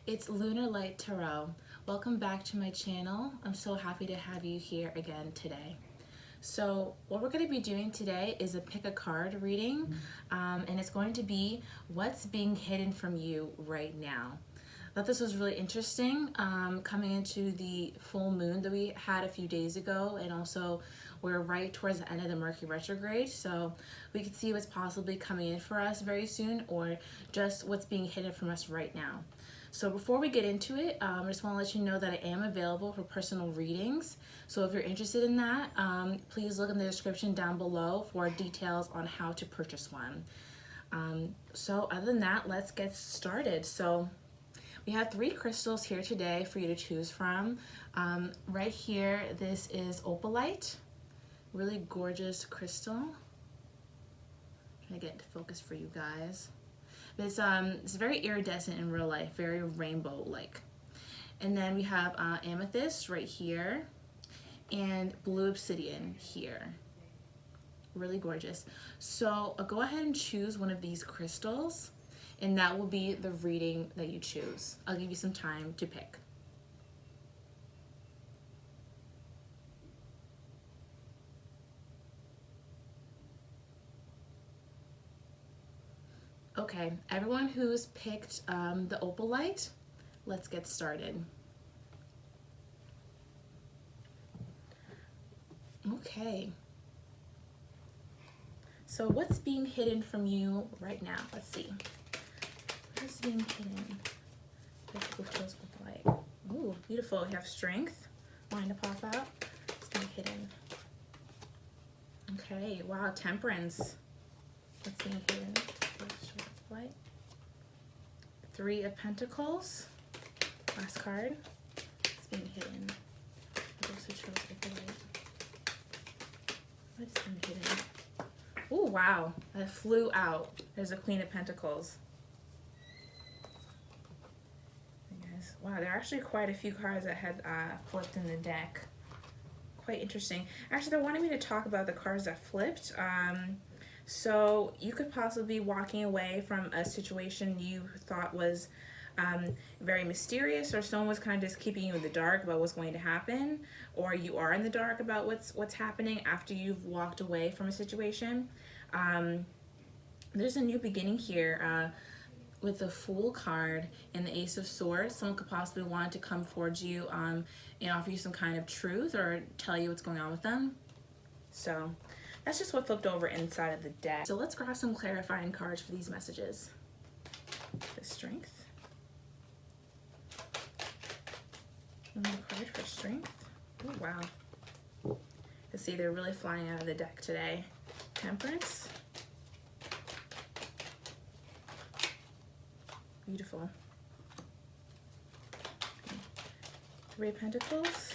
It's Lunar Light Tarot. Welcome back to my channel. I'm so happy to have you here again today. So what we're going to be doing today is a pick a card reading, and it's going to be what's being hidden from you right now. I thought this was really interesting coming into the full moon that we had a few days ago, and also we're right towards the end of the Mercury retrograde, so we could see what's possibly coming in for us very soon, or just what's being hidden from us right now. So before we get into it, I just want to let you know that I am available for personal readings. So if you're interested in that, please look in the description down below for details on how to purchase one. So other than that, let's get started. So we have 3 crystals here today for you to choose from. Right here, this is Opalite, really gorgeous crystal. I'm trying to get into focus for you guys. It's very iridescent in real life, very rainbow-like. And then we have Amethyst right here, and blue obsidian here. Really gorgeous. So go ahead and choose one of these crystals, and that will be the reading that you choose. I'll give you some time to pick. Okay, everyone who's picked the Opalite, let's get started. Okay. So what's being hidden from you right now? Let's see. What's being hidden? Opalite. Ooh, beautiful. You have strength. Wanting to pop out. It's being hidden. Okay, wow, temperance. What's being hidden? Light. 3 of Pentacles. Last card. It's being hidden. I also chose Opalite. What's being hidden? Oh wow! That flew out. There's a Queen of Pentacles. Guys, wow, there are actually quite a few cards that had flipped in the deck. Quite interesting. Actually, they wanted me to talk about the cards that flipped. So you could possibly be walking away from a situation you thought was very mysterious, or someone was kind of just keeping you in the dark about what's going to happen, or you are in the dark about what's happening after you've walked away from a situation. There's a new beginning here with the Fool card and the Ace of Swords. Someone could possibly want to come towards you and offer you some kind of truth or tell you what's going on with them. So that's just what flipped over inside of the deck. So let's grab some clarifying cards for these messages. The Strength. Another card for Strength. Oh, wow. Let's see, they're really flying out of the deck today. Temperance. Beautiful. 3 of Pentacles.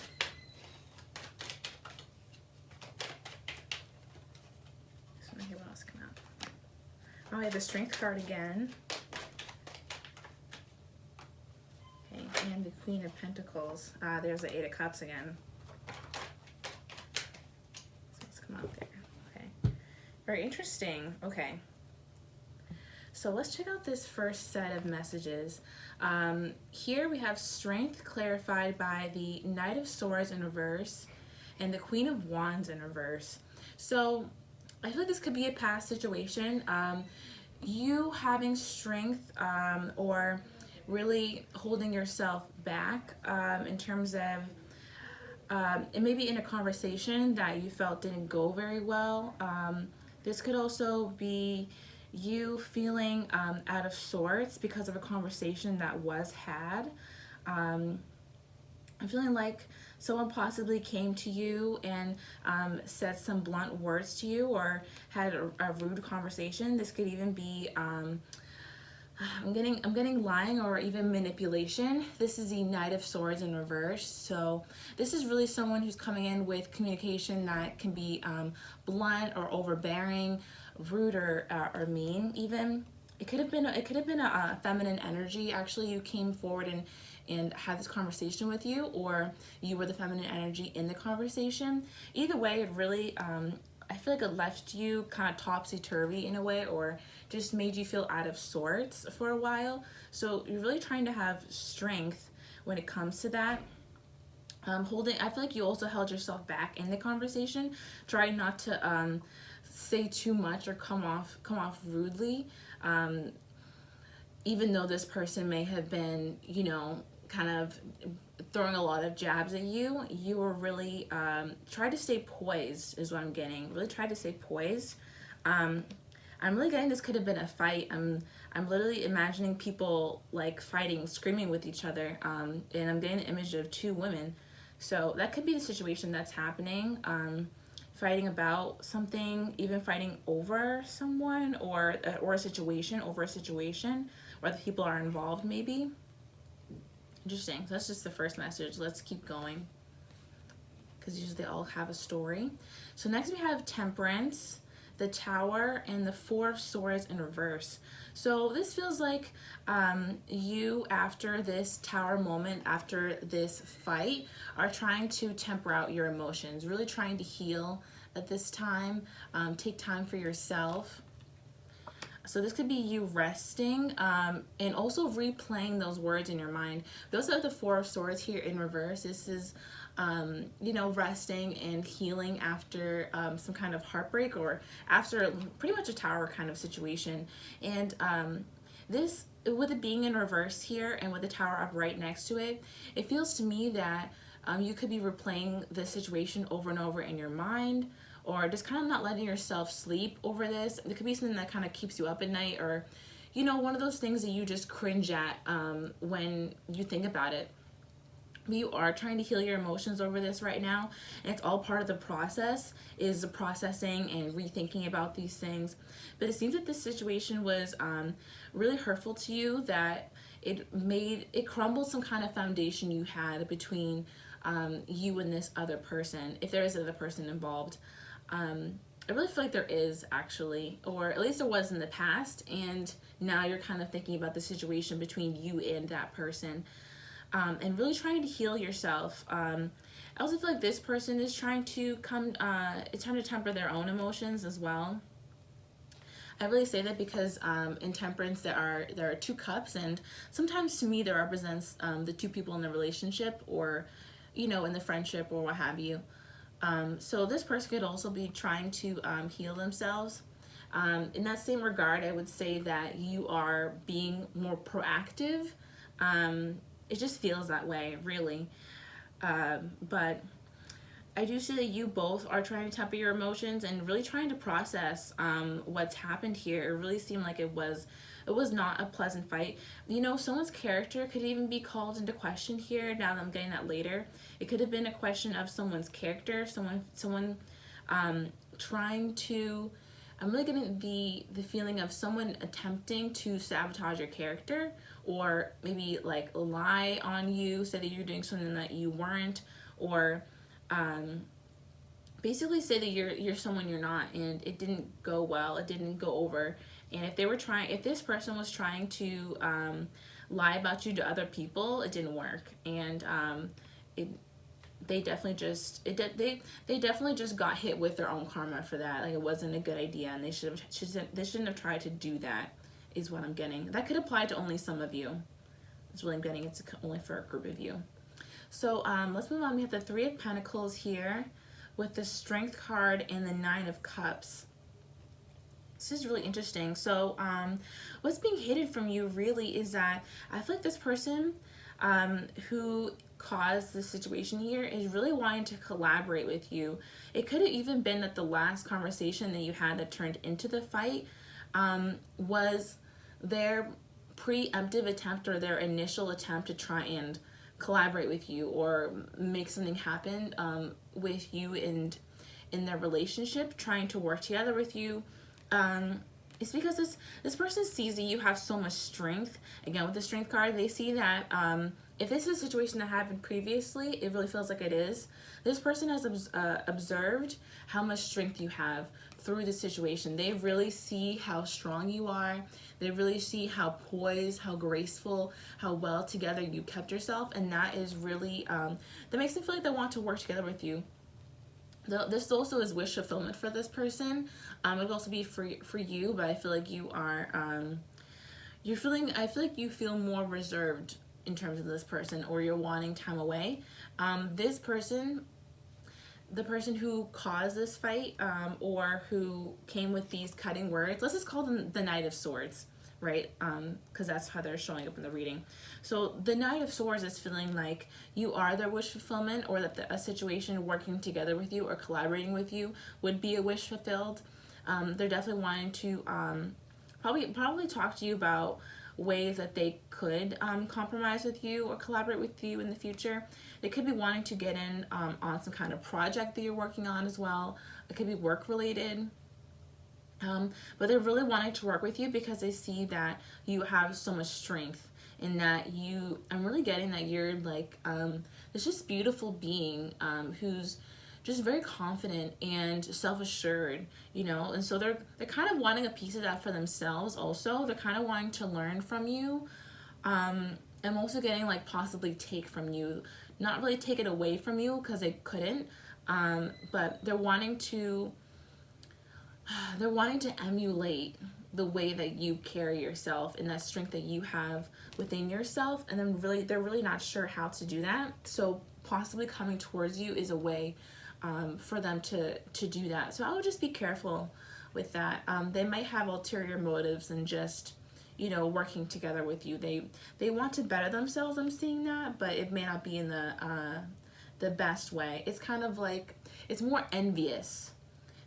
Oh, I have the Strength card again. Okay, and the Queen of Pentacles. There's the 8 of Cups again. So let's come out there. Okay. Very interesting. Okay. So let's check out this first set of messages. Here we have Strength clarified by the Knight of Swords in reverse and the Queen of Wands in reverse. So I feel like this could be a past situation. You having strength or really holding yourself back in terms of it may be in a conversation that you felt didn't go very well. This could also be you feeling out of sorts because of a conversation that was had. I'm feeling like someone possibly came to you and said some blunt words to you, or had a rude conversation. This could even be I'm getting lying or even manipulation. This is the Knight of Swords in reverse. So this is really someone who's coming in with communication that can be blunt or overbearing, rude or mean even. It could have been a feminine energy. Actually, you came forward and had this conversation with you, or you were the feminine energy in the conversation. Either way, it really I feel like it left you kind of topsy-turvy in a way, or just made you feel out of sorts for a while. So you're really trying to have strength when it comes to that. I feel like you also held yourself back in the conversation, trying not to say too much or come off rudely, even though this person may have been, you know, kind of throwing a lot of jabs at you. You were really try to stay poised is what I'm getting. Really try to stay poised. I'm really getting this could have been a fight. I'm literally imagining people like fighting, screaming with each other, and I'm getting an image of two women. So that could be the situation that's happening. Fighting about something, even fighting over someone, or a situation, over a situation where the people are involved maybe. Interesting. So that's just the first message. Let's keep going, because usually they all have a story. So next we have Temperance, the Tower, and the Four of Swords in reverse. So this feels like you, after this Tower moment, after this fight, are trying to temper out your emotions, really trying to heal at this time. Take time for yourself. So this could be you resting, and also replaying those words in your mind. We also have the Four of Swords here in reverse. This is you know, resting and healing after some kind of heartbreak, or after pretty much a Tower kind of situation. And this, with it being in reverse here and with the Tower up right next to it, it feels to me that you could be replaying the situation over and over in your mind, or just kind of not letting yourself sleep over this. It could be something that kind of keeps you up at night, or, you know, one of those things that you just cringe at when you think about it. But you are trying to heal your emotions over this right now, and it's all part of the process, is the processing and rethinking about these things. But it seems that this situation was really hurtful to you, that it crumbled some kind of foundation you had between you and this other person, if there is another person involved. I really feel like there is, actually, or at least there was in the past, and now you're kind of thinking about the situation between you and that person. And really trying to heal yourself. I also feel like this person is trying to it's trying to temper their own emotions as well. I really say that because in Temperance there are two cups, and sometimes to me that represents the two people in the relationship, or, you know, in the friendship or what have you. So this person could also be trying to heal themselves. In that same regard, I would say that you are being more proactive. It just feels that way, really. But I do see that you both are trying to temper your emotions and really trying to process what's happened here. It really seemed like it was not a pleasant fight. You know, someone's character could even be called into question here, now that I'm getting that later. It could have been a question of someone's character, someone trying to, I'm really getting the feeling of someone attempting to sabotage your character, or maybe like lie on you, say that you're doing something that you weren't, or basically say that you're someone you're not, and it didn't go well, it didn't go over. And if this person was trying to lie about you to other people, it didn't work, and they definitely just got hit with their own karma for that. Like, it wasn't a good idea, and they shouldn't have tried to do that, is what I'm getting. That could apply to only some of you. That's what I'm getting. It's only for a group of you. So let's move on. We have the Three of Pentacles here with the Strength card and the Nine of Cups. This is really interesting. So what's being hidden from you really is that I feel like this person who caused the situation here is really wanting to collaborate with you. It could have even been that the last conversation that you had that turned into the fight was their preemptive attempt, or their initial attempt to try and collaborate with you or make something happen with you and in their relationship, trying to work together with you. It's because this person sees that you have so much strength. Again, with the Strength card, they see that if this is a situation that happened previously, it really feels like it is. This person has observed how much strength you have through the situation. They really see how strong you are. They really see how poised, how graceful, how well together you kept yourself. And that is really, that makes them feel like they want to work together with you. This also is wish fulfillment for this person. It could also be for you, but I feel like you are I feel like you feel more reserved in terms of this person, or you're wanting time away. This person, the person who caused this fight, or who came with these cutting words, let's just call them the Knight of Swords, right? Because that's how they're showing up in the reading. So the Knight of Swords is feeling like you are their wish fulfillment, or that a situation working together with you or collaborating with you would be a wish fulfilled. They're definitely wanting to probably talk to you about ways that they could compromise with you or collaborate with you in the future. They could be wanting to get in on some kind of project that you're working on as well. It could be work related. But they're really wanting to work with you because they see that you have so much strength, and that I'm really getting that you're like this just beautiful being who's just very confident and self-assured, you know. And so they're kind of wanting a piece of that for themselves also. They're kind of wanting to learn from you. I'm also getting like possibly take from you, not really take it away from you because they couldn't, but they're wanting to emulate the way that you carry yourself and that strength that you have within yourself, and then they're really not sure how to do that. So possibly coming towards you is a way for them to do that. So I would just be careful with that. They might have ulterior motives than just, you know, working together with you. They want to better themselves. I'm seeing that, but it may not be in the best way. It's kind of like it's more envious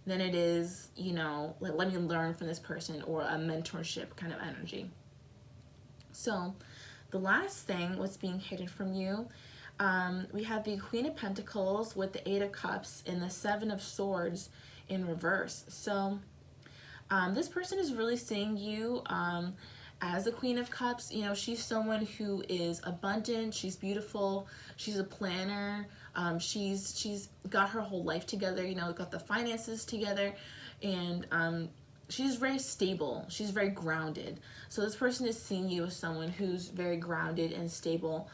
than it is, you know, like let me learn from this person, or a mentorship kind of energy. So the last thing, what's being hidden from you, we have the Queen of Pentacles with the Eight of Cups and the Seven of Swords in reverse. So this person is really seeing you as the Queen of Cups. You know, she's someone who is abundant, she's beautiful, she's a planner, she's got her whole life together, you know, got the finances together, and she's very stable, she's very grounded. So this person is seeing you as someone who's very grounded and stable.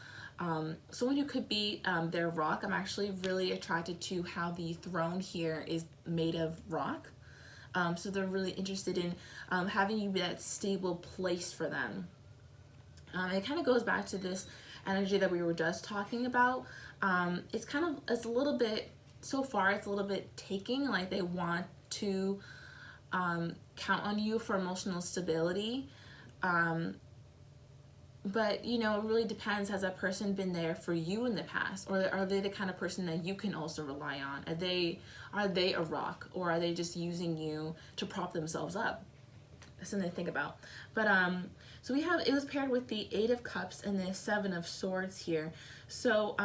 Someone who could be their rock. I'm actually really attracted to how the throne here is made of rock. So they're really interested in having you be that stable place for them. It kind of goes back to this energy that we were just talking about. It's a little bit, so far it's a little bit taking, like they want to count on you for emotional stability. But, you know, it really depends. Has that person been there for you in the past? Or are they the kind of person that you can also rely on? Are they a rock? Or are they just using you to prop themselves up? That's something to think about. But, so it was paired with the Eight of Cups and the Seven of Swords here. So,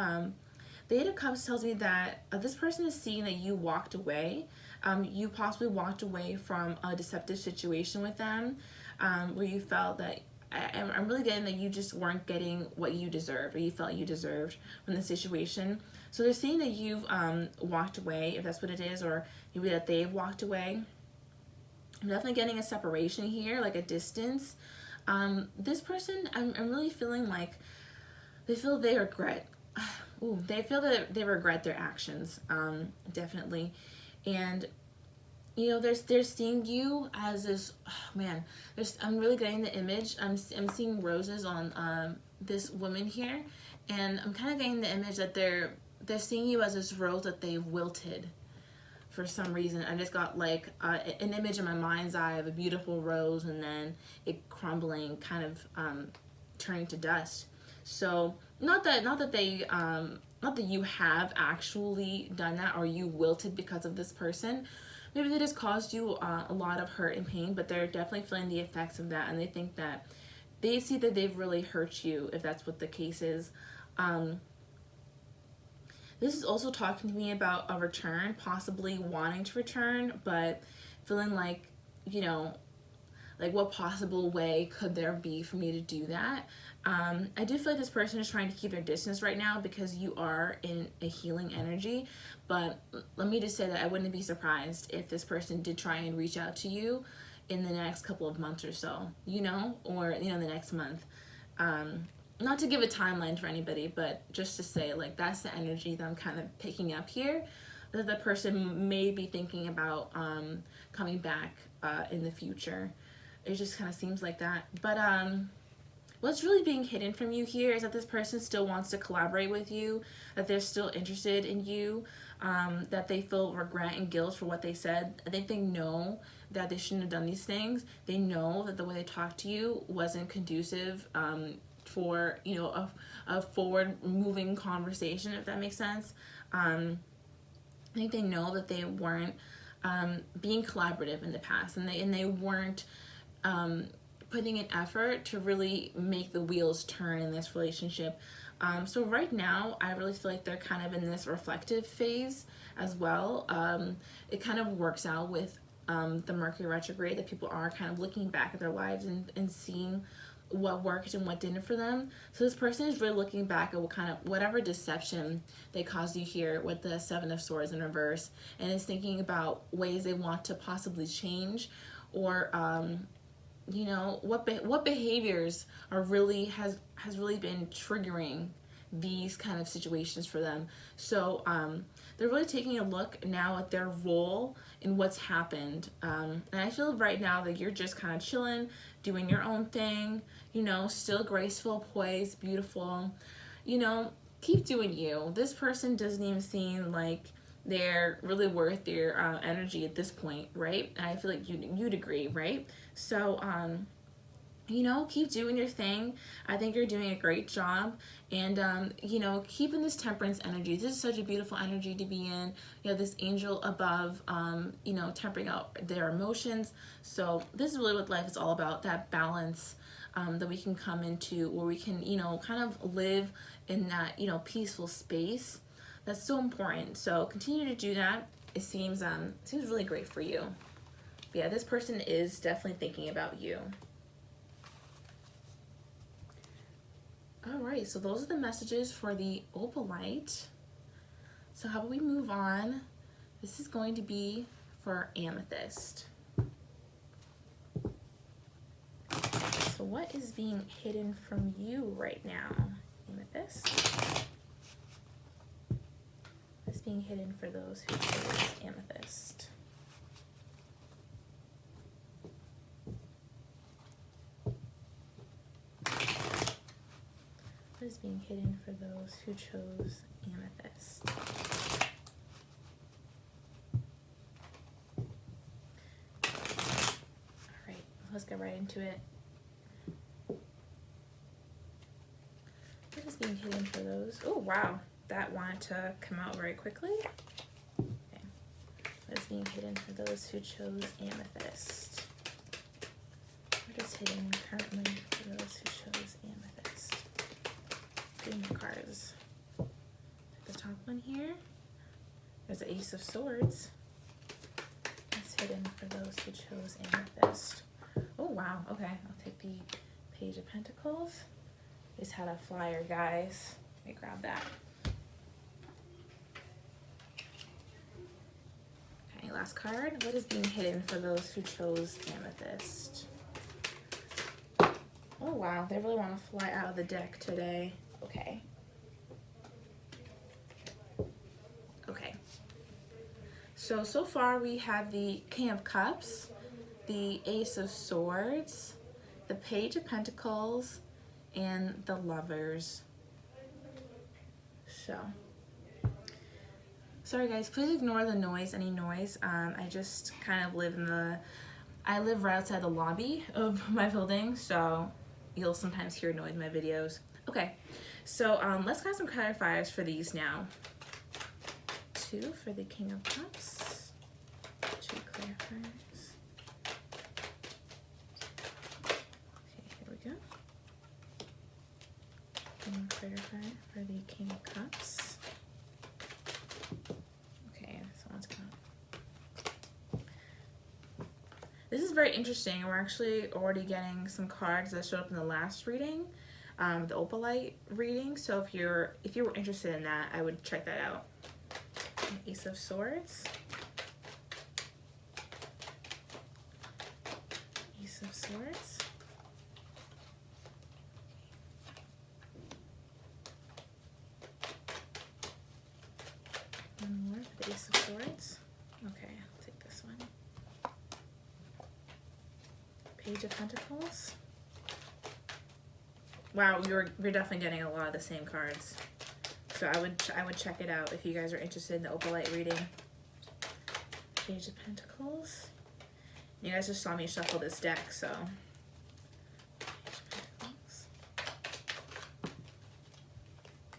the Eight of Cups tells me that this person is seeing that you walked away. You possibly walked away from a deceptive situation with them, where you felt that I'm really getting that you just weren't getting what you deserved, or you felt you deserved from the situation. So they're seeing that you've walked away, if that's what it is, or maybe that they've walked away. I'm definitely getting a separation here, like a distance. This person, I'm really feeling like they feel they regret. They feel that they regret their actions, definitely. And you know, they're seeing you as this, oh man, I'm really getting the image. I'm seeing roses on this woman here, and I'm kind of getting the image that they're seeing you as this rose that they've wilted for some reason. I just got like an image in my mind's eye of a beautiful rose, and then it crumbling, kind of turning to dust. So not that you have actually done that, or you wilted because of this person. Maybe they just caused you a lot of hurt and pain, but they're definitely feeling the effects of that, and they think that they see that they've really hurt you, if that's what the case is. This is also talking to me about a return, possibly wanting to return, but feeling like, you know, like what possible way could there be for me to do that? I do feel like this person is trying to keep their distance right now because you are in a healing energy, but let me just say that I wouldn't be surprised if this person did try and reach out to you in the next couple of months or so, you know, or, you know, the next month. Not to give a timeline for anybody, but just to say, like, that's the energy that I'm kind of picking up here. that the person may be thinking about coming back in the future. It just kind of seems like that. But what's really being hidden from you here is that this person still wants to collaborate with you, that they're still interested in you, that they feel regret and guilt for what they said. I think they know that they shouldn't have done these things. They know that the way they talked to you wasn't conducive for, you know, a forward moving conversation, if that makes sense. I think they know that they weren't being collaborative in the past, and they weren't putting an effort to really make the wheels turn in this relationship. So right now, I really feel like they're kind of in this reflective phase as well. It kind of works out with the Mercury retrograde, that people are kind of looking back at their lives and seeing what worked and what didn't for them. So this person is really looking back at whatever deception they caused you here with the Seven of Swords in reverse, and is thinking about ways they want to possibly change, or you know, what behaviors are really has really been triggering these kind of situations for them. So they're really taking a look now at their role in what's happened. And I feel right now that you're just kind of chilling, doing your own thing, you know, still graceful, poised, beautiful. You know, keep doing you. This person doesn't even seem like they're really worth your energy at this point, right? And I feel like you'd agree, right? So, you know, keep doing your thing. I think you're doing a great job. And, you know, keep in this temperance energy. This is such a beautiful energy to be in. You have this angel above, you know, tempering out their emotions. So this is really what life is all about, that balance that we can come into, where we can, you know, kind of live in that, you know, peaceful space. That's so important. So continue to do that. It seems really great for you. Yeah, this person is definitely thinking about you. All right, so those are the messages for the Opalite. So how about we move on? This is going to be for Amethyst. So what is being hidden from you right now, Amethyst? What's being hidden for those who chose Amethyst? What is being hidden for those who chose Amethyst? All right, let's get right into it. What is being hidden for those? Oh, wow. That wanted to come out very quickly. Okay. What is being hidden for those who chose Amethyst? What is hidden currently for those who chose Amethyst? Getting the cards. The top one here. There's the Ace of Swords. What's hidden for those who chose Amethyst? Oh, wow. Okay. I'll take the Page of Pentacles. Just had a flyer, guys. Let me grab that. Okay, last card. What is being hidden for those who chose Amethyst? Oh, wow. They really want to fly out of the deck today. Okay. Okay. So far we have the King of Cups, the Ace of Swords, the Page of Pentacles, and the Lovers. So, sorry guys, please ignore the noise, any noise. I just kind of live I live right outside the lobby of my building, so you'll sometimes hear noise in my videos. Okay, so let's grab some clarifiers for these now. 2 for the King of Cups, 2 clarifiers. Okay, here we go. And clarifier for the King of Cups. Okay, so let's go. This is very interesting. We're actually already getting some cards that showed up in the last reading, the Opalite reading. So if you were interested in that, I would check that out. Ace of Swords, Ace of Swords, one more for Ace of Swords. Okay, I'll take this one. Page of Pentacles. Wow, we're definitely getting a lot of the same cards. So I would check it out if you guys are interested in the Opalite reading. Page of Pentacles. You guys just saw me shuffle this deck, so. Page of Pentacles.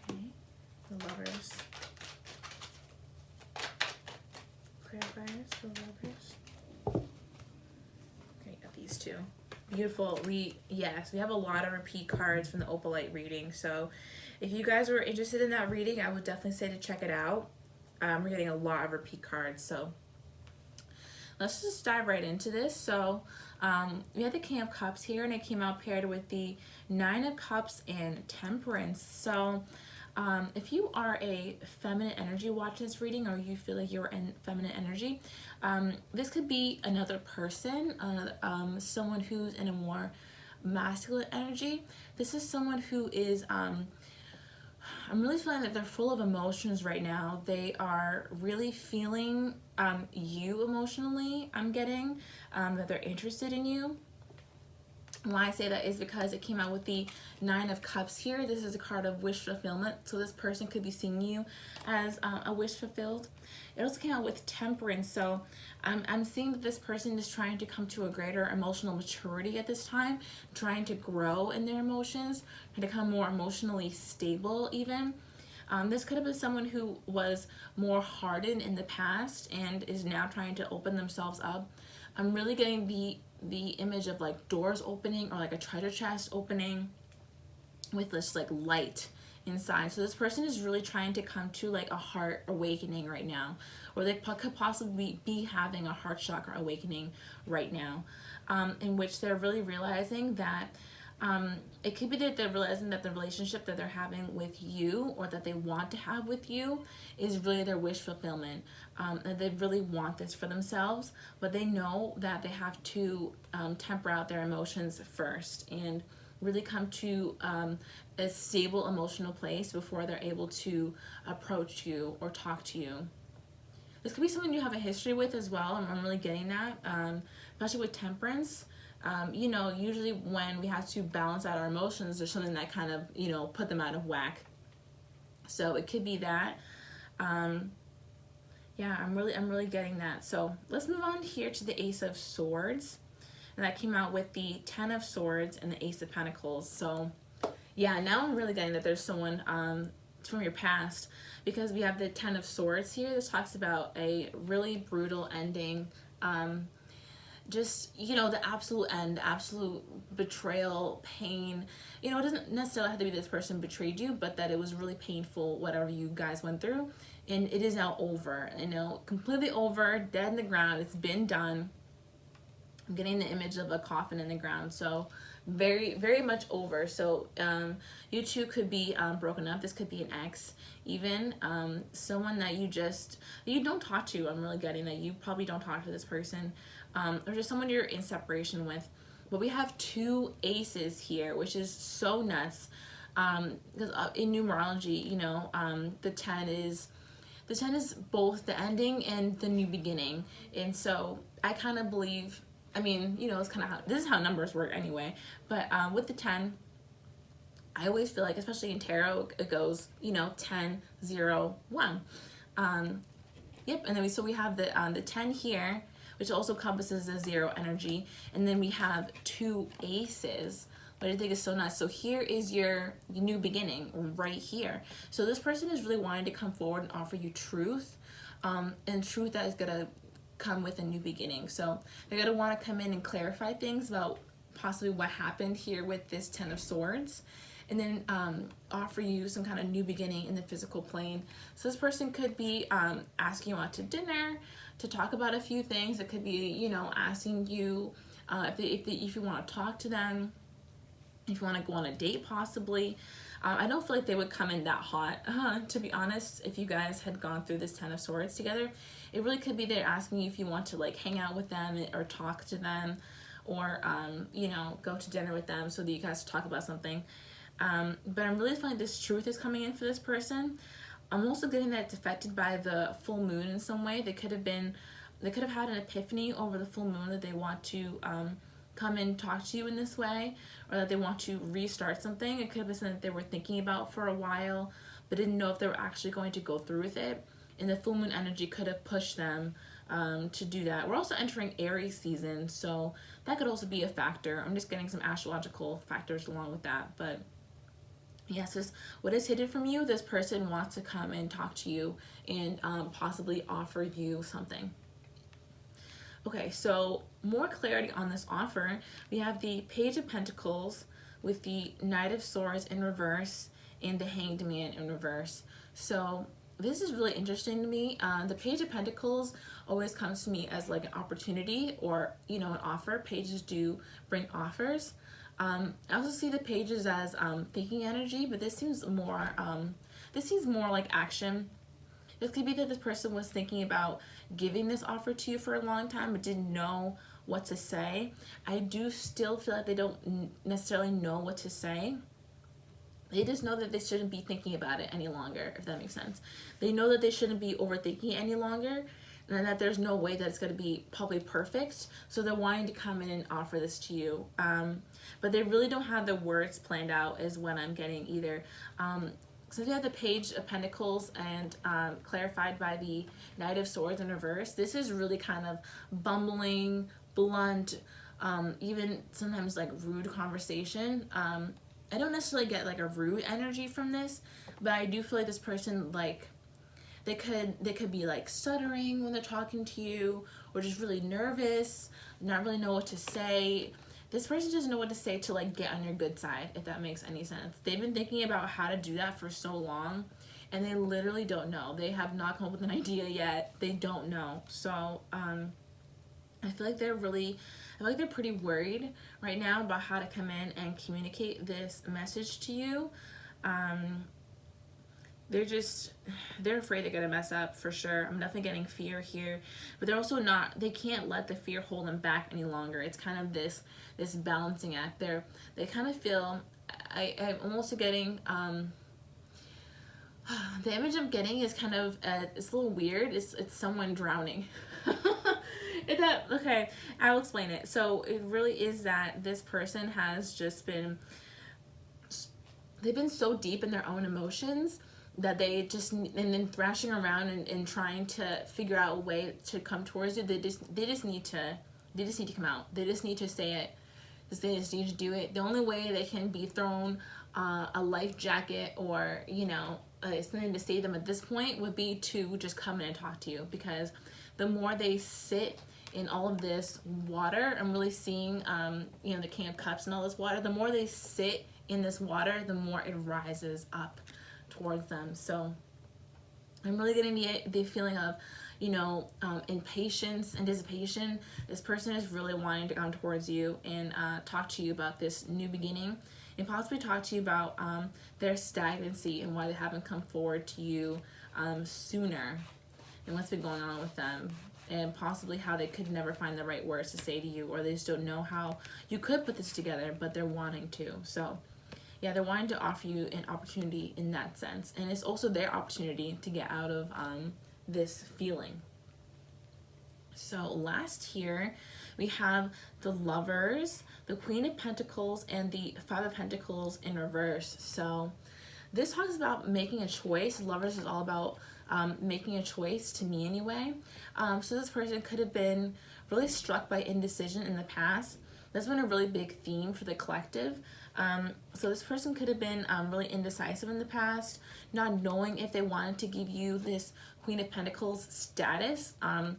Okay, the Lovers. Clarifiers, the Lovers. Okay, got these two. Beautiful. We have a lot of repeat cards from the Opalite reading, so if you guys were interested in that reading, I would definitely say to check it out. We're getting a lot of repeat cards, so let's just dive right into this. So we had the King of Cups here, and it came out paired with the Nine of Cups and Temperance. So if you are a feminine energy watching this reading, or you feel like you're in feminine energy, this could be another person, someone who's in a more masculine energy. This is someone who is, I'm really feeling that they're full of emotions right now. They are really feeling you emotionally, I'm getting, that they're interested in you. Why I say that is because it came out with the Nine of Cups here. This is a card of wish fulfillment. So this person could be seeing you as a wish fulfilled. It also came out with Temperance. So I'm seeing that this person is trying to come to a greater emotional maturity at this time, trying to grow in their emotions, and become more emotionally stable even. This could have been someone who was more hardened in the past and is now trying to open themselves up. I'm really getting the image of like doors opening, or like a treasure chest opening with this like light inside. So this person is really trying to come to like a heart awakening right now, or they could possibly be having a heart chakra awakening right now, in which they're really realizing that it could be that they're realizing that the relationship that they're having with you, or that they want to have with you, is really their wish fulfillment. And they really want this for themselves, but they know that they have to temper out their emotions first and really come to a stable emotional place before they're able to approach you or talk to you. This could be someone you have a history with as well. I'm really getting that, especially with Temperance. You know, usually when we have to balance out our emotions, there's something that kind of, you know, put them out of whack. So it could be that. Yeah, I'm really getting that. So let's move on here to the Ace of Swords. And that came out with the Ten of Swords and the Ace of Pentacles. So yeah, now I'm really getting that there's someone from your past, because we have the Ten of Swords here. This talks about a really brutal ending. Just, you know, the absolute end, absolute betrayal, pain. You know, it doesn't necessarily have to be this person betrayed you, but that it was really painful, whatever you guys went through. And it is now over, you know, completely over, dead in the ground. It's been done. I'm getting the image of a coffin in the ground. So very, very much over. So you two could be broken up. This could be an ex, even someone that you don't talk to. I'm really getting that you probably don't talk to this person, or just someone you're in separation with. But we have two aces here, which is so nuts, because in numerology, you know, the 10 is both the ending and the new beginning. And so I kind of believe, I mean, you know, it's kind of how, this is how numbers work anyway, but with the 10, I always feel like, especially in tarot, it goes, you know, 10, 0, 1. Yep, and then we have the 10 here, which also encompasses the 0 energy, and then we have two aces, which I think is so nice. So here is your new beginning right here. So this person is really wanting to come forward and offer you truth, and truth that is gonna come with a new beginning. So they're gonna want to come in and clarify things about possibly what happened here with this 10 of Swords, and then offer you some kind of new beginning in the physical plane. So this person could be asking you out to dinner to talk about a few things. It could be, you know, asking you if you want to talk to them, if you want to go on a date possibly. I don't feel like they would come in that hot, to be honest. If you guys had gone through this 10 of Swords together, it really could be they're asking you if you want to like hang out with them or talk to them, or you know, go to dinner with them so that you guys talk about something. But I'm really feeling this truth is coming in for this person. I'm also getting that it's affected by the full moon in some way. They could have had an epiphany over the full moon that they want to come and talk to you in this way, or that they want to restart something. It could have been something that they were thinking about for a while, but didn't know if they were actually going to go through with it. And the full moon energy could have pushed them to do that. We're also entering Aries season, so that could also be a factor. I'm just getting some astrological factors along with that. But yes, this, what is hidden from you, this person wants to come and talk to you and possibly offer you something. Okay, so more clarity on this offer. We have the Page of Pentacles with the Knight of Swords in reverse and the Hanged Man in reverse. So this is really interesting to me. The Page of Pentacles always comes to me as like an opportunity or, you know, an offer. Pages do bring offers. I also see the pages as thinking energy, but this seems more like action. It could be that this person was thinking about giving this offer to you for a long time but didn't know what to say. I do still feel like they don't necessarily know what to say. They just know that they shouldn't be thinking about it any longer, if that makes sense. They know that they shouldn't be overthinking any longer, and that there's no way that it's going to be probably perfect. So they're wanting to come in and offer this to you. But they really don't have the words planned out is what I'm getting either. So if you have the Page of Pentacles and clarified by the Knight of Swords in reverse, this is really kind of bumbling, blunt, even sometimes like rude conversation. I don't necessarily get like a rude energy from this, but I do feel like this person, like, they could be like stuttering when they're talking to you, or just really nervous, not really know what to say. This person doesn't know what to say to like get on your good side, if that makes any sense. They've been thinking about how to do that for so long, and they literally don't know. They have not come up with an idea yet. They don't know. So I feel like they're pretty worried right now about how to come in and communicate this message to you. They're afraid they're gonna mess up for sure. I'm definitely getting fear here, but they're also not, they can't let the fear hold them back any longer. It's kind of this balancing act. They kind of feel, I'm almost getting, the image I'm getting is kind of, it's a little weird. It's someone drowning. Okay, I'll explain it. So it really is that this person has just been, they've been so deep in their own emotions that they just, and then thrashing around and trying to figure out a way to come towards you. They just need to come out. They just need to say it. They just need to do it. The only way they can be thrown a life jacket or, you know, something to save them at this point would be to just come in and talk to you, because the more they sit in all of this water, I'm really seeing, you know, the King of Cups and all this water, the more they sit in this water, the more it rises up towards them. So I'm really getting the feeling of, you know, impatience, anticipation. This person is really wanting to come towards you and talk to you about this new beginning, and possibly talk to you about their stagnancy and why they haven't come forward to you sooner, and what's been going on with them, and possibly how they could never find the right words to say to you, or they just don't know how you could put this together, but they're wanting to. So yeah, they're wanting to offer you an opportunity in that sense, and it's also their opportunity to get out of this feeling. So last here we have the Lovers, the Queen of Pentacles, and the Five of Pentacles in reverse. So this talks about making a choice. Lovers is all about making a choice, to me anyway. So this person could have been really struck by indecision in the past. That's been a really big theme for the collective. So this person could have been really indecisive in the past, not knowing if they wanted to give you this Queen of Pentacles status. I'm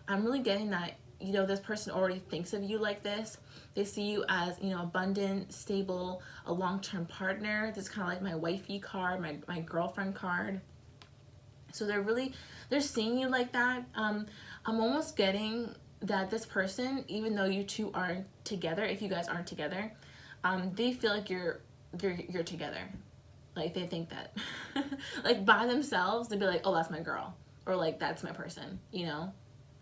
really getting that, you know, this person already thinks of you like this. They see you as, you know, abundant, stable, a long-term partner. This is kind of like my wifey card, my girlfriend card. So they're seeing you like that. I'm almost getting that this person, even though you two aren't together, if you guys aren't together, they feel like you're together. Like they think that, like by themselves, they'd be like, oh, that's my girl, or like that's my person, you know,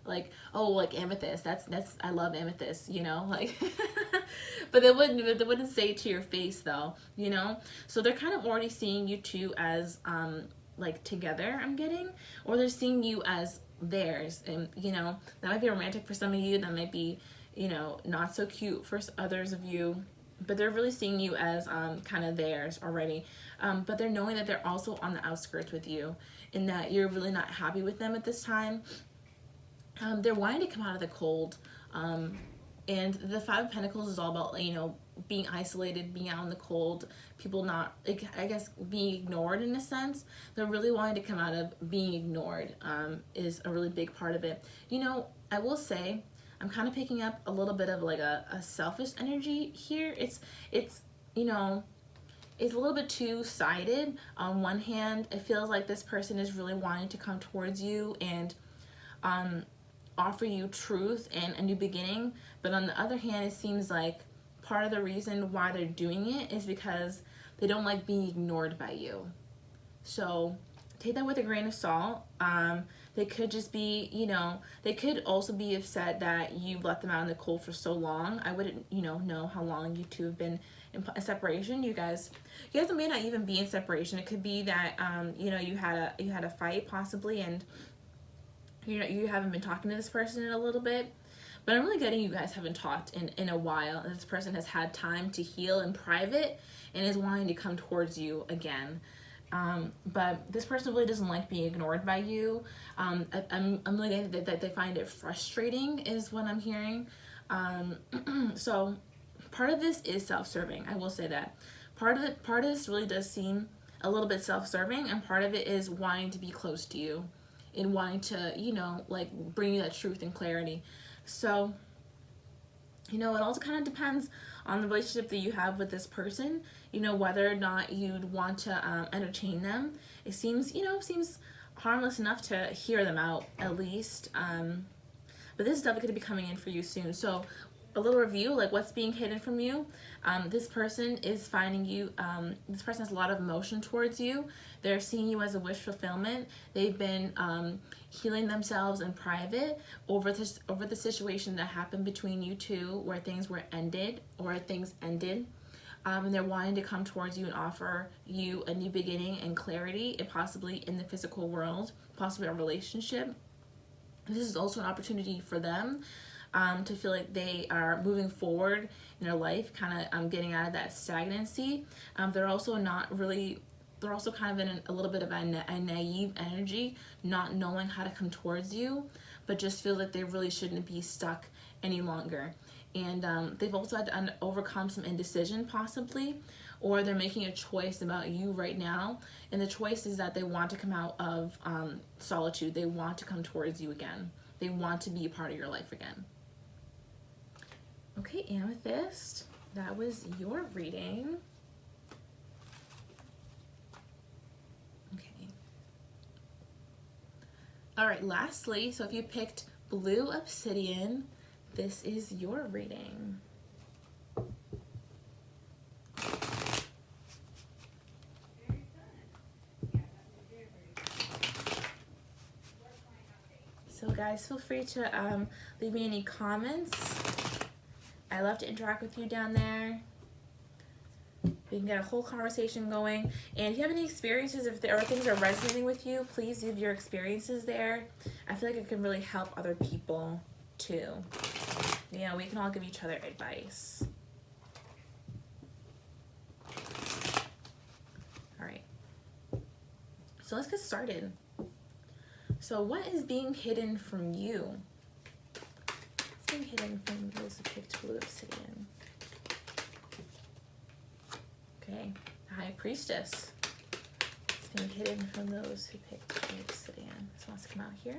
like, oh, like Amethyst, that's I love Amethyst, you know, like, but they wouldn't say it to your face though, you know. So they're kind of already seeing you two as like together, I'm getting, or they're seeing you as theirs. And you know, that might be romantic for some of you, that might be, you know, not so cute for others of you, but they're really seeing you as kind of theirs already. But they're knowing that they're also on the outskirts with you, and that you're really not happy with them at this time. They're wanting to come out of the cold. And the Five of Pentacles is all about, you know, being isolated, being out in the cold, people not, like, I guess, being ignored in a sense. They're really wanting to come out of being ignored, is a really big part of it. You know, I will say, I'm kind of picking up a little bit of like a selfish energy here. It's, you know, it's a little bit two-sided. On one hand, it feels like this person is really wanting to come towards you and offer you truth and a new beginning. But on the other hand, it seems like part of the reason why they're doing it is because they don't like being ignored by you. So take that with a grain of salt. They could just be, you know, they could also be upset that you let them out in the cold for so long. I wouldn't, you know how long you two have been in separation. You guys may not even be in separation. It could be that, you know, you had a fight possibly, and you know, you haven't been talking to this person in a little bit. But I'm really getting you guys haven't talked in a while, and this person has had time to heal in private and is wanting to come towards you again. But this person really doesn't like being ignored by you. I'm really getting that they find it frustrating is what I'm hearing. So part of this is self-serving. I will say that. Part of this really does seem a little bit self-serving, and part of it is wanting to be close to you and wanting to, you know, like bring you that truth and clarity. So, you know, it also kind of depends on the relationship that you have with this person, you know, whether or not you'd want to entertain them. It seems, you know, seems harmless enough to hear them out at least. But this is definitely going to be coming in for you soon. So a little review, like what's being hidden from you. This person is finding you, this person has a lot of emotion towards you. They're seeing you as a wish fulfillment. They've been healing themselves in private over the situation that happened between you two, where things ended. And they're wanting to come towards you and offer you a new beginning and clarity, and possibly in the physical world, possibly a relationship. This is also an opportunity for them to feel like they are moving forward in their life, kind of getting out of that stagnancy. They're also kind of in a little bit of a naive energy, not knowing how to come towards you, but just feel like they really shouldn't be stuck any longer. And they've also had to overcome some indecision possibly, or they're making a choice about you right now. And the choice is that they want to come out of solitude. They want to come towards you again. They want to be a part of your life again. Okay, Amethyst, that was your reading. Okay. All right, lastly, so if you picked blue obsidian, this is your reading. So guys, feel free to leave me any comments. I love to interact with you down there. We can get a whole conversation going. And if you have any experiences, if there are things that are resonating with you, please leave your experiences there. I feel like it can really help other people too. You know, we can all give each other advice. All right. So let's get started. So what is being hidden from you? Being hidden from those who picked blue obsidian. Okay, High Priestess. It's being hidden from those who picked blue obsidian. This wants to come out here.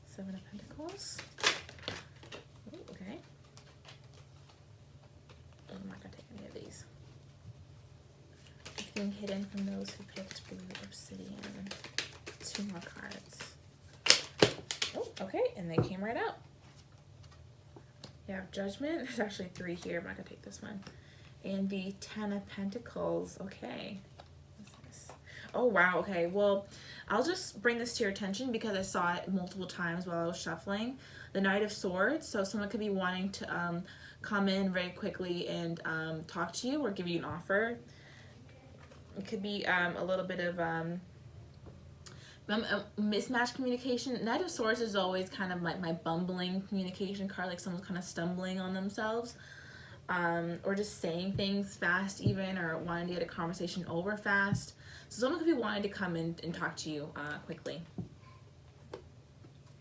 Seven of Pentacles. Ooh, okay. I'm not gonna take any of these. It's being hidden from those who picked blue obsidian. Two more cards. Oh, okay, and they came right out. You have Judgment. There's actually three here. I'm not gonna take this one. And the Ten of Pentacles. Okay. What's this? Oh wow. Okay. Well, I'll just bring this to your attention because I saw it multiple times while I was shuffling. The Knight of Swords. So someone could be wanting to come in very quickly and talk to you or give you an offer. It could be a little bit of Mismatched communication. Knight of Swords is always kind of like my bumbling communication card, like someone's kind of stumbling on themselves, or just saying things fast even, or wanting to get a conversation over fast. So someone could be wanting to come in and talk to you quickly.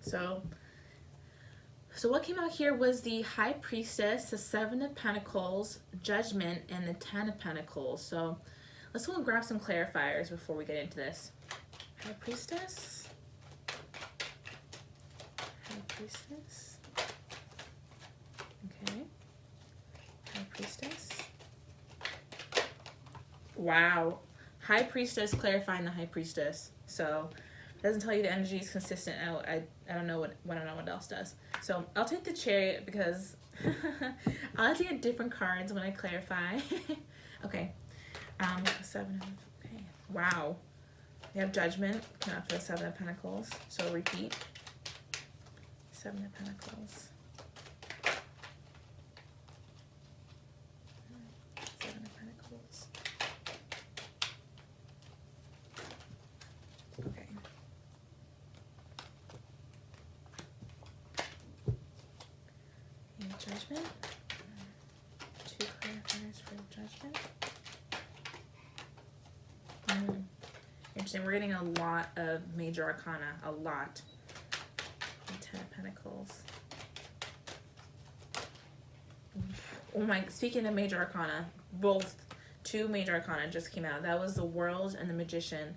So what came out here was the High Priestess, the Seven of Pentacles, Judgment, and the Ten of Pentacles. So let's go and grab some clarifiers before we get into this. High Priestess. High Priestess. Okay. High Priestess. Wow. High Priestess clarifying the High Priestess. So it doesn't tell you the energy is consistent. I don't know what else does. So I'll take the Chariot because I like to get different cards when I clarify. Okay. Seven. Okay. Wow. We have Judgment coming up for the Seven of Pentacles. So repeat. Seven of Pentacles. Seven of Pentacles. Okay. And Judgment. Two clarifiers for Judgment. Interesting. We're getting a lot of major arcana. A lot. And Ten of Pentacles. Oh my, speaking of major arcana, two major arcana just came out. That was the World and the Magician.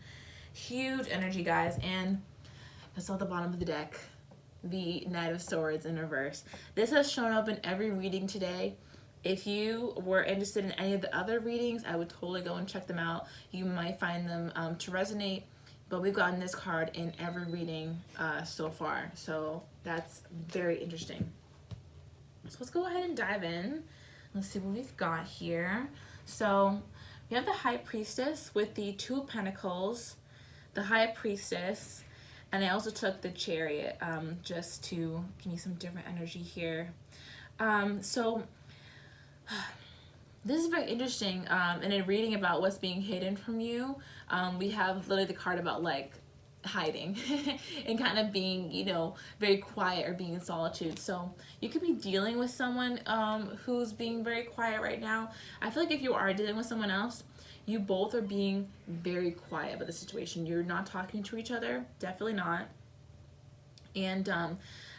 Huge energy, guys. And that's all the bottom of the deck. The Knight of Swords in reverse. This has shown up in every reading today. If you were interested in any of the other readings, I would totally go and check them out. You might find them to resonate, but we've gotten this card in every reading so far. So that's very interesting. So let's go ahead and dive in. Let's see what we've got here. So we have the High Priestess with the Two of Pentacles, the High Priestess, and I also took the Chariot just to give me some different energy here. This is very interesting. And in reading about what's being hidden from you, we have literally the card about like hiding and kind of being, you know, very quiet or being in solitude. So you could be dealing with someone who's being very quiet right now. I feel like if you are dealing with someone else, you both are being very quiet about the situation. You're not talking to each other, definitely not. And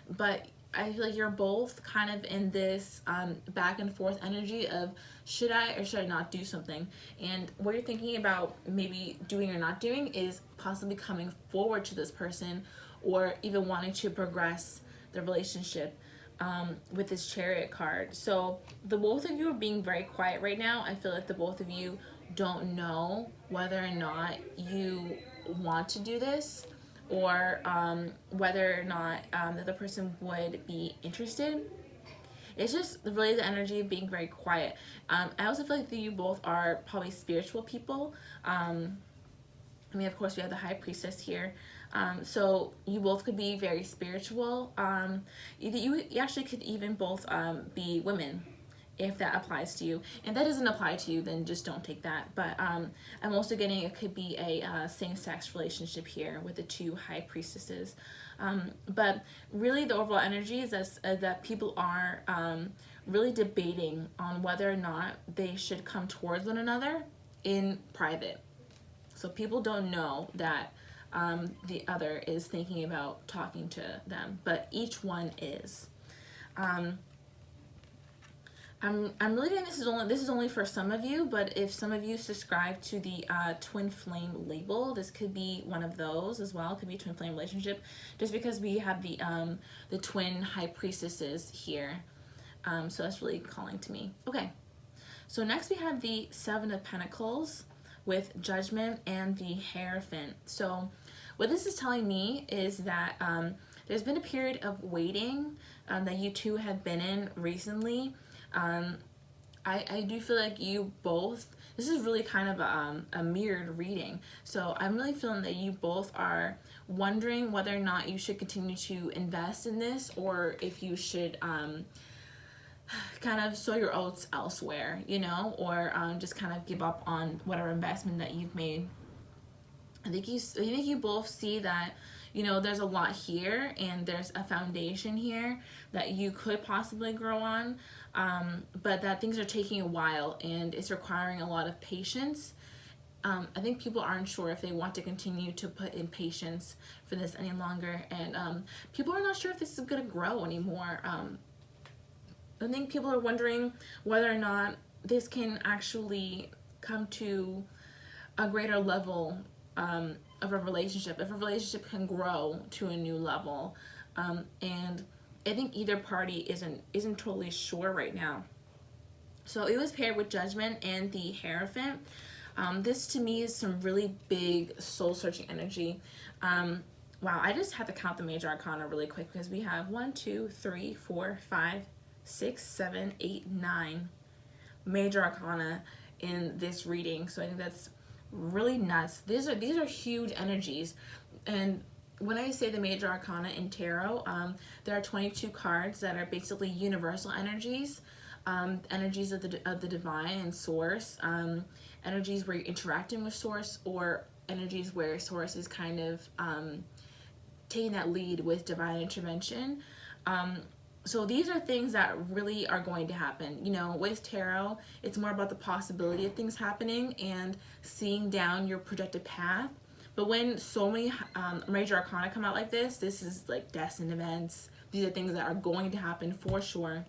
but I feel like you're both kind of in this back and forth energy of should I or should I not do something? And what you're thinking about maybe doing or not doing is possibly coming forward to this person or even wanting to progress the relationship with this Chariot card. So the both of you are being very quiet right now. I feel like the both of you don't know whether or not you want to do this, or whether or not the other person would be interested. It's just really the energy of being very quiet. I also feel like that you both are probably spiritual people. I mean, of course, we have the High Priestess here. So you both could be very spiritual. You actually could even both be women, if that applies to you. And that doesn't apply to you, then just don't take that. But I'm also getting it could be a same-sex relationship here with the two High Priestesses. But really the overall energy is that people are really debating on whether or not they should come towards one another in private. So people don't know that the other is thinking about talking to them, but each one is. I'm really getting this is only for some of you, but if some of you subscribe to the twin flame label, this could be one of those as well. It could be a twin flame relationship, just because we have the twin High Priestesses here. So that's really calling to me. Okay, so next we have the Seven of Pentacles with Judgment and the Hierophant. So what this is telling me is that there's been a period of waiting that you two have been in recently. I do feel like you both, this is really kind of a mirrored reading. So I'm really feeling that you both are wondering whether or not you should continue to invest in this, or if you should kind of sow your oats elsewhere, you know, or just kind of give up on whatever investment that you've made. I think you both see that, there's a lot here and there's a foundation here that you could possibly grow on, but that things are taking a while and it's requiring a lot of patience. I think people aren't sure if they want to continue to put in patience for this any longer, and people are not sure if this is going to grow anymore. I think people are wondering whether or not this can actually come to a greater level of a relationship, if a relationship can grow to a new level, and I think either party isn't totally sure right now. So it was paired with Judgment and the Hierophant. This to me is some really big soul searching energy. Wow, I just had to count the major arcana really quick because we have 1, 2, 3, 4, 5, 6, 7, 8, 9 major arcana in this reading. So I think that's really nuts. These are huge energies, and when I say the major arcana in tarot, there are 22 cards that are basically universal energies, energies of the divine and source, energies where you're interacting with source, or energies where source is kind of taking that lead with divine intervention. So these are things that really are going to happen. With tarot, it's more about the possibility of things happening and seeing down your projected path. But when so many major arcana come out like this is like destined events. These are things that are going to happen for sure.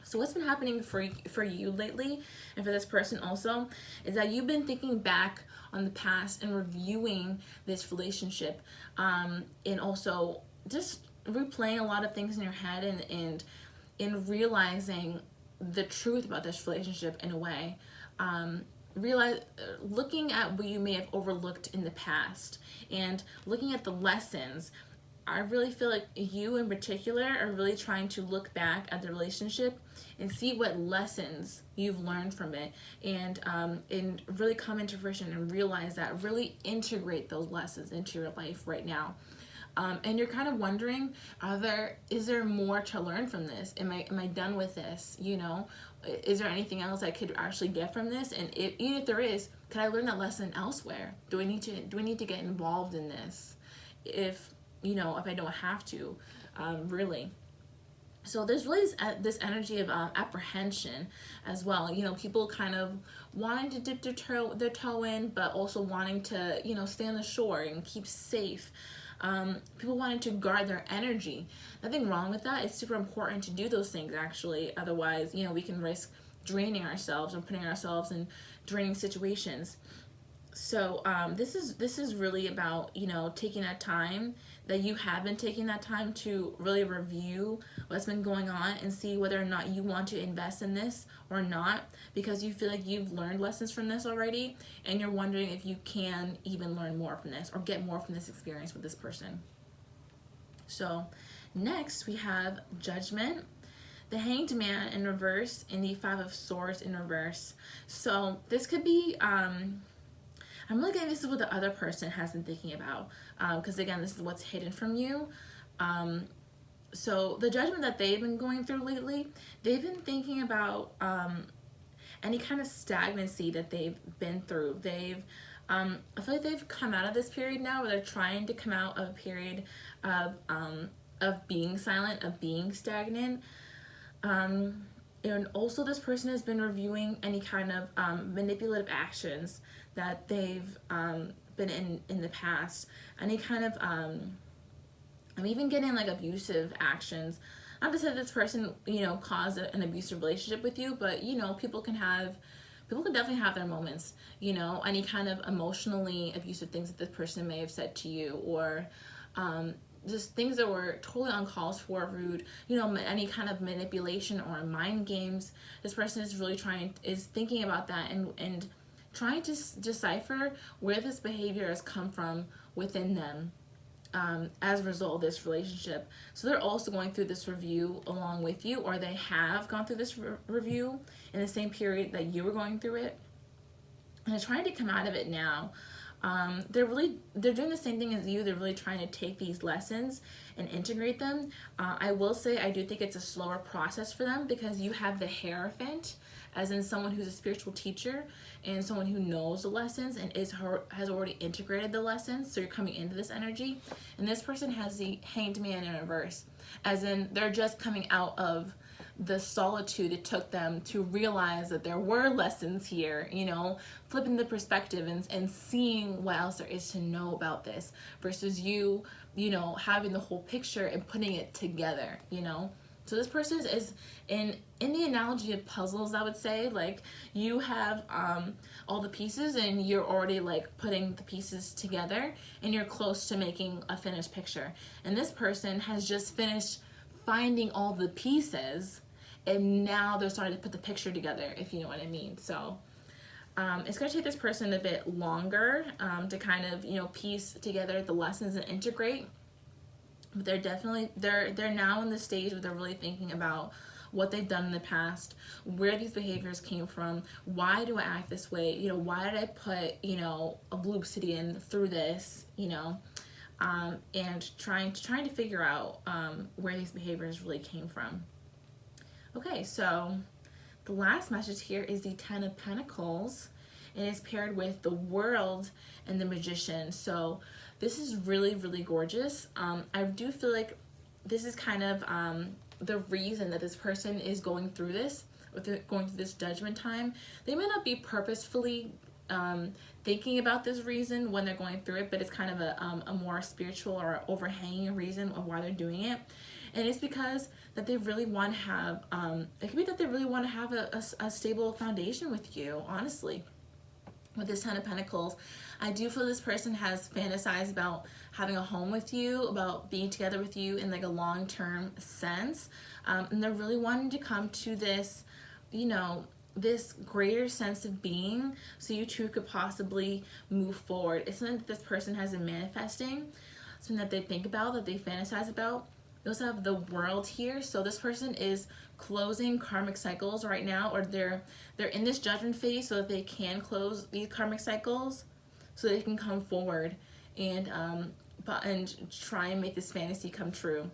So what's been happening for you lately, and for this person also, is that you've been thinking back on the past and reviewing this relationship, and also just replaying a lot of things in your head, and in realizing the truth about this relationship in a way. Looking at what you may have overlooked in the past and looking at the lessons. I really feel like you in particular are really trying to look back at the relationship and see what lessons you've learned from it, and really come into fruition and realize that, really integrate those lessons into your life right now. And you're kind of wondering, is there more to learn from this? Am I done with this? Is there anything else I could actually get from this? And even if there is, can I learn that lesson elsewhere? Do I need to get involved in this? If I don't have to, really. So there's really this energy of apprehension as well. People kind of wanting to dip their toe in, but also wanting to, stay on the shore and keep safe. People wanting to guard their energy. Nothing wrong with that. It's super important to do those things, actually. Otherwise, we can risk draining ourselves and putting ourselves in draining situations. So this is really about, taking that time that you have been taking that time to really review what's been going on and see whether or not you want to invest in this or not, because you feel like you've learned lessons from this already and you're wondering if you can even learn more from this or get more from this experience with this person. So next we have Judgment, the Hanged Man in reverse, and the Five of Swords in reverse. So this could be I'm really getting this is what the other person has been thinking about, because again, this is what's hidden from you. So the judgment that they've been going through lately, they've been thinking about any kind of stagnancy that they've been through. I feel like they've come out of this period now where they're trying to come out of a period of being silent, of being stagnant. And also this person has been reviewing any kind of manipulative actions that they've been in the past. Any kind of, I'm even getting like abusive actions. Not to say this person, caused an abusive relationship with you, but people can definitely have their moments. Any kind of emotionally abusive things that this person may have said to you, or just things that were totally uncalled for, rude, any kind of manipulation or mind games. This person is really thinking about that and trying to decipher where this behavior has come from within them as a result of this relationship. So they're also going through this review along with you, or they have gone through this review in the same period that you were going through it, and they're trying to come out of it now. They're doing the same thing as you. They're really trying to take these lessons and integrate them. I will say I do think it's a slower process for them because you have the Hierophant as in someone who's a spiritual teacher and someone who knows the lessons and has already integrated the lessons. So you're coming into this energy, and this person has the Hanged Man in reverse, as in they're just coming out of the solitude it took them to realize that there were lessons here, you know, flipping the perspective and seeing what else there is to know about this versus you know, having the whole picture and putting it together, you know. So this person is in the analogy of puzzles, I would say, like you have all the pieces and you're already like putting the pieces together and you're close to making a finished picture. And this person has just finished finding all the pieces, and now they're starting to put the picture together, if you know what I mean. So it's going to take this person a bit longer to kind of, you know, piece together the lessons and integrate. But they're definitely, they're now in the stage where they're really thinking about what they've done in the past, where these behaviors came from, why do I act this way, you know, why did I put, you know, a blue obsidian through this, you know, and trying to figure out where these behaviors really came from. Okay, so the last message here is the Ten of Pentacles, and it's paired with the World and the Magician. So this is really, really gorgeous. I do feel like this is kind of the reason that this person is going through this, going through this judgment time. They may not be purposefully thinking about this reason when they're going through it, but it's kind of a more spiritual or overhanging reason of why they're doing it. And it's because that they really want to have, it could be that they really want to have a stable foundation with you, honestly. With this Ten of Pentacles, I do feel this person has fantasized about having a home with you, about being together with you in like a long-term sense. And they're really wanting to come to this, you know, this greater sense of being so you two could possibly move forward. It's something that this person has been manifesting, something that they think about, that they fantasize about. We also have the World here. So this person is closing karmic cycles right now, or they're in this judgment phase so that they can close these karmic cycles so they can come forward and try and make this fantasy come true.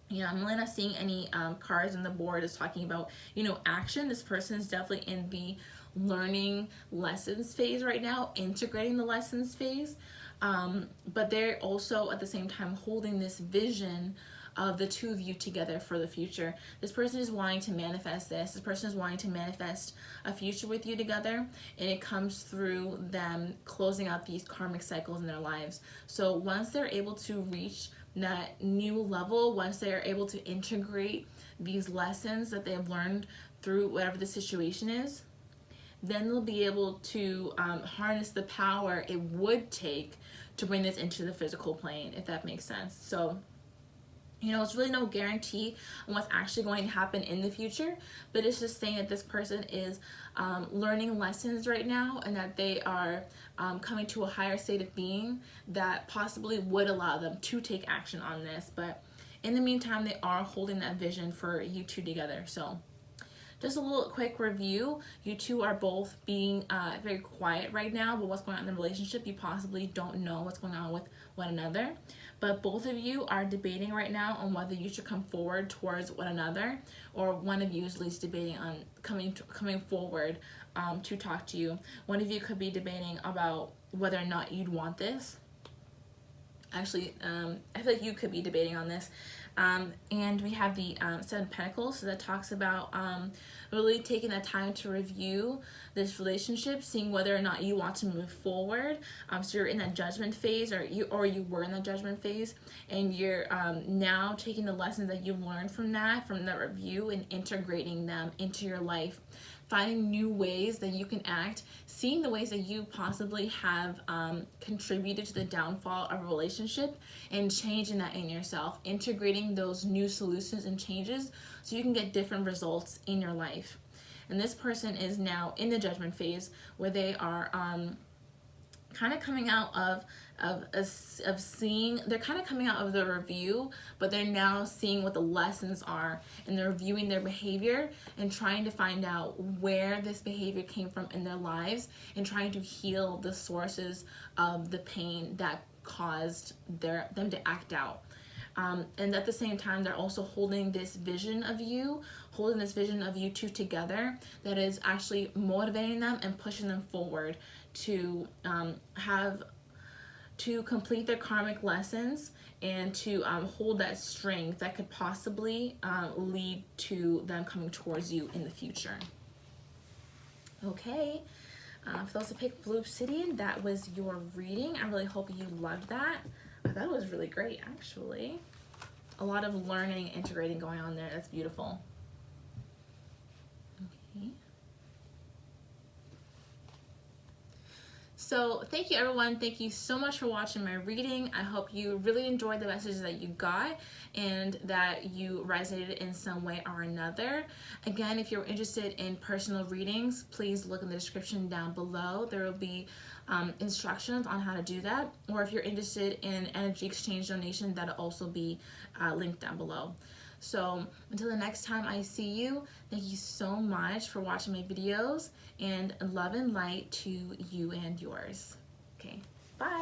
Yeah, I'm really not seeing any cards on the board is talking about, you know, action. This person is definitely in the learning lessons phase right now, integrating the lessons phase. But they're also at the same time holding this vision of the two of you together for the future. This person is wanting to manifest this. This person is wanting to manifest a future with you together, and it comes through them closing out these karmic cycles in their lives. So once they're able to reach that new level, once they're able to integrate these lessons that they have learned through whatever the situation is, then they'll be able to harness the power it would take to bring this into the physical plane, if that makes sense. So, you know, it's really no guarantee on what's actually going to happen in the future, but it's just saying that this person is learning lessons right now, and that they are coming to a higher state of being that possibly would allow them to take action on this. But in the meantime, they are holding that vision for you two together. So just a little quick review. You two are both being very quiet right now, but what's going on in the relationship, you possibly don't know what's going on with one another. But both of you are debating right now on whether you should come forward towards one another, or one of you is at least debating on coming forward to talk to you. One of you could be debating about whether or not you'd want this. Actually, I feel like you could be debating on this. And we have the Seven of Pentacles, so that talks about really taking that time to review this relationship, seeing whether or not you want to move forward. So you're in that judgment phase, or you were in that judgment phase, and you're now taking the lessons that you've learned from that review and integrating them into your life, finding new ways that you can act, seeing the ways that you possibly have contributed to the downfall of a relationship, and changing that in yourself, integrating those new solutions and changes so you can get different results in your life. And this person is now in the judgment phase, where they are kind of coming out of seeing, they're kind of coming out of the review, but they're now seeing what the lessons are, and they're reviewing their behavior and trying to find out where this behavior came from in their lives, and trying to heal the sources of the pain that caused them to act out. And at the same time, they're also holding this vision of you, two together, that is actually motivating them and pushing them forward to to complete their karmic lessons and to hold that strength that could possibly lead to them coming towards you in the future. Okay, for those who picked Blue Obsidian, that was your reading. I really hope you loved that. I thought it was really great, actually. A lot of learning, integrating going on there. That's beautiful. Okay. So thank you, everyone. Thank you so much for watching my reading. I hope you really enjoyed the messages that you got and that you resonated in some way or another. Again, if you're interested in personal readings, please look in the description down below. There will be instructions on how to do that. Or if you're interested in energy exchange donation, that'll also be linked down below. So until the next time I see you, thank you so much for watching my videos, and love and light to you and yours. Okay, bye.